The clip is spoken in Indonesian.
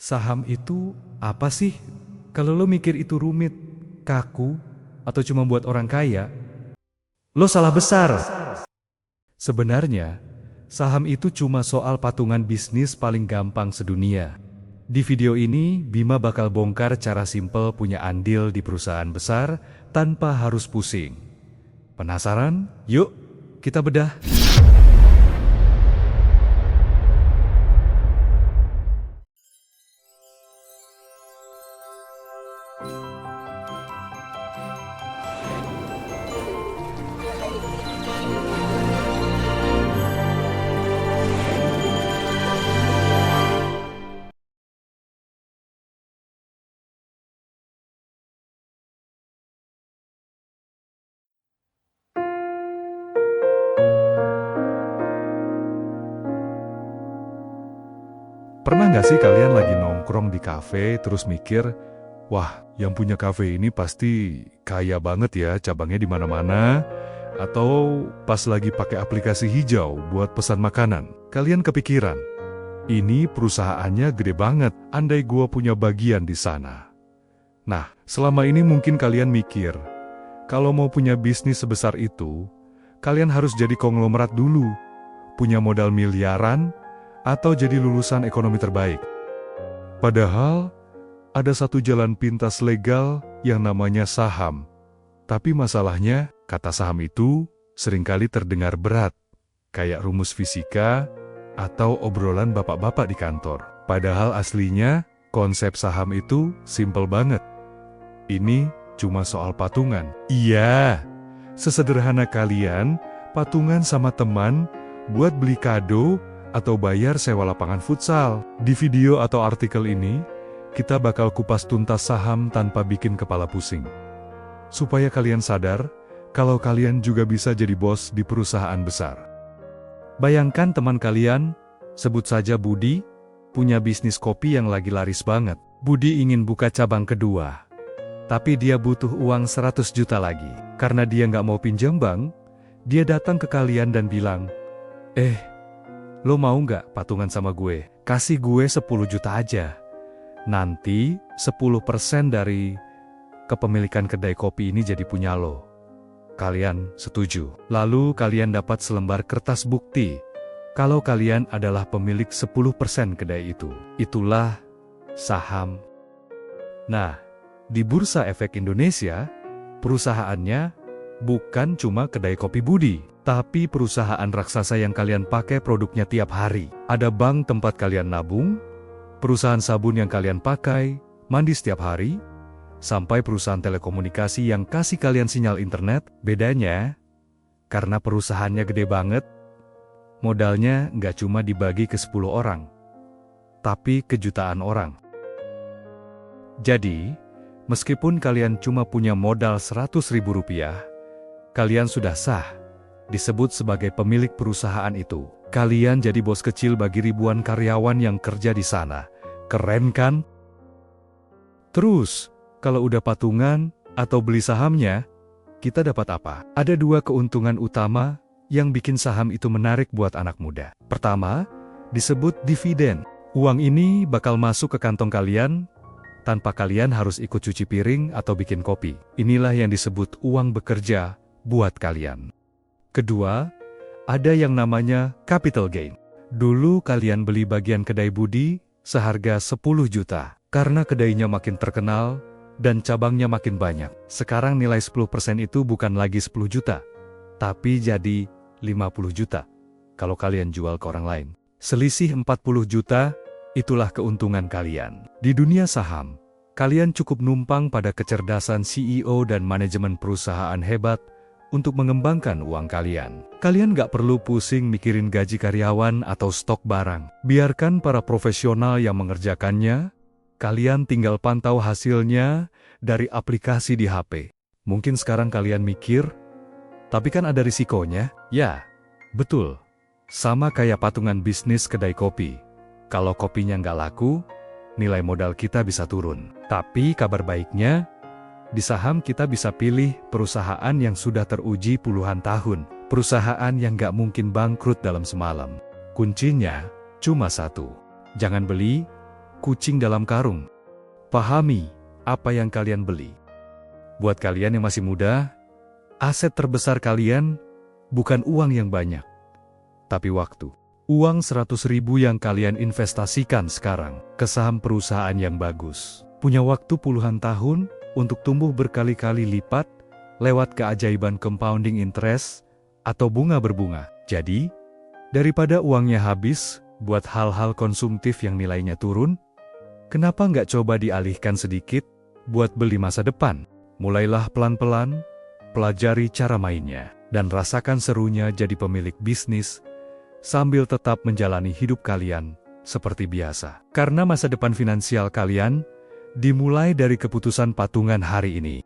Saham itu apa sih? Kalau lo mikir itu rumit, kaku, atau cuma buat orang kaya, lo salah besar. Sebenarnya, saham itu cuma soal patungan bisnis paling gampang sedunia. Di video ini, Bima bakal bongkar cara simpel punya andil di perusahaan besar tanpa harus pusing. Penasaran? Yuk, kita bedah. Pernah nggak sih kalian lagi nongkrong di kafe terus mikir, wah, yang punya kafe ini pasti kaya banget ya, cabangnya di mana-mana, atau pas lagi pakai aplikasi hijau buat pesan makanan, kalian kepikiran, ini perusahaannya gede banget, andai gua punya bagian di sana. Nah, selama ini mungkin kalian mikir, kalau mau punya bisnis sebesar itu, kalian harus jadi konglomerat dulu, punya modal miliaran, atau jadi lulusan ekonomi terbaik. Padahal, ada satu jalan pintas legal yang namanya saham. Tapi masalahnya, kata saham itu seringkali terdengar berat, kayak rumus fisika atau obrolan bapak-bapak di kantor. Padahal aslinya, konsep saham itu simpel banget. Ini cuma soal patungan. Iya, sesederhana kalian patungan sama teman buat beli kado atau bayar sewa lapangan futsal. Di video atau artikel ini, kita bakal kupas tuntas saham tanpa bikin kepala pusing. Supaya kalian sadar, kalau kalian juga bisa jadi bos di perusahaan besar. Bayangkan teman kalian, sebut saja Budi, punya bisnis kopi yang lagi laris banget. Budi ingin buka cabang kedua. Tapi dia butuh uang 100 juta lagi. Karena dia nggak mau pinjam bank, dia datang ke kalian dan bilang, lo mau nggak patungan sama gue? Kasih gue 10 juta aja. Nanti 10% dari kepemilikan kedai kopi ini jadi punya lo. Kalian setuju? Lalu kalian dapat selembar kertas bukti kalau kalian adalah pemilik 10% kedai itu. Itulah saham. Nah, di Bursa Efek Indonesia, perusahaannya bukan cuma kedai kopi Budi, tapi perusahaan raksasa yang kalian pakai produknya tiap hari. Ada bank tempat kalian nabung, perusahaan sabun yang kalian pakai, mandi setiap hari, sampai perusahaan telekomunikasi yang kasih kalian sinyal internet. Bedanya, karena perusahaannya gede banget, modalnya nggak cuma dibagi ke 10 orang, tapi ke jutaan orang. Jadi, meskipun kalian cuma punya modal 100 ribu rupiah, kalian sudah sah disebut sebagai pemilik perusahaan itu. Kalian jadi bos kecil bagi ribuan karyawan yang kerja di sana. Keren kan? Terus, kalau udah patungan atau beli sahamnya, kita dapat apa? Ada dua keuntungan utama yang bikin saham itu menarik buat anak muda. Pertama, disebut dividen. Uang ini bakal masuk ke kantong kalian tanpa kalian harus ikut cuci piring atau bikin kopi. Inilah yang disebut uang bekerja buat kalian. Kedua, ada yang namanya capital gain. Dulu kalian beli bagian kedai Budi seharga 10 juta. Karena kedainya makin terkenal dan cabangnya makin banyak. Sekarang nilai 10% itu bukan lagi 10 juta, tapi jadi 50 juta kalau kalian jual ke orang lain. Selisih 40 juta, itulah keuntungan kalian. Di dunia saham, kalian cukup numpang pada kecerdasan CEO dan manajemen perusahaan hebat untuk mengembangkan uang kalian. Kalian nggak perlu pusing mikirin gaji karyawan atau stok barang. Biarkan para profesional yang mengerjakannya, kalian tinggal pantau hasilnya dari aplikasi di HP. Mungkin sekarang kalian mikir, tapi kan ada risikonya? Ya, betul. Sama kayak patungan bisnis kedai kopi. Kalau kopinya nggak laku, nilai modal kita bisa turun. Tapi kabar baiknya, di saham kita bisa pilih perusahaan yang sudah teruji puluhan tahun. Perusahaan yang nggak mungkin bangkrut dalam semalam. Kuncinya cuma satu. Jangan beli kucing dalam karung. Pahami apa yang kalian beli. Buat kalian yang masih muda, aset terbesar kalian bukan uang yang banyak, tapi waktu. Uang 100.000 yang kalian investasikan sekarang ke saham perusahaan yang bagus, punya waktu puluhan tahun untuk tumbuh berkali-kali lipat lewat keajaiban compounding interest atau bunga berbunga. Jadi, daripada uangnya habis buat hal-hal konsumtif yang nilainya turun, kenapa nggak coba dialihkan sedikit buat beli masa depan? Mulailah pelan-pelan, pelajari cara mainnya, dan rasakan serunya jadi pemilik bisnis sambil tetap menjalani hidup kalian seperti biasa. Karena masa depan finansial kalian dimulai dari keputusan patungan hari ini.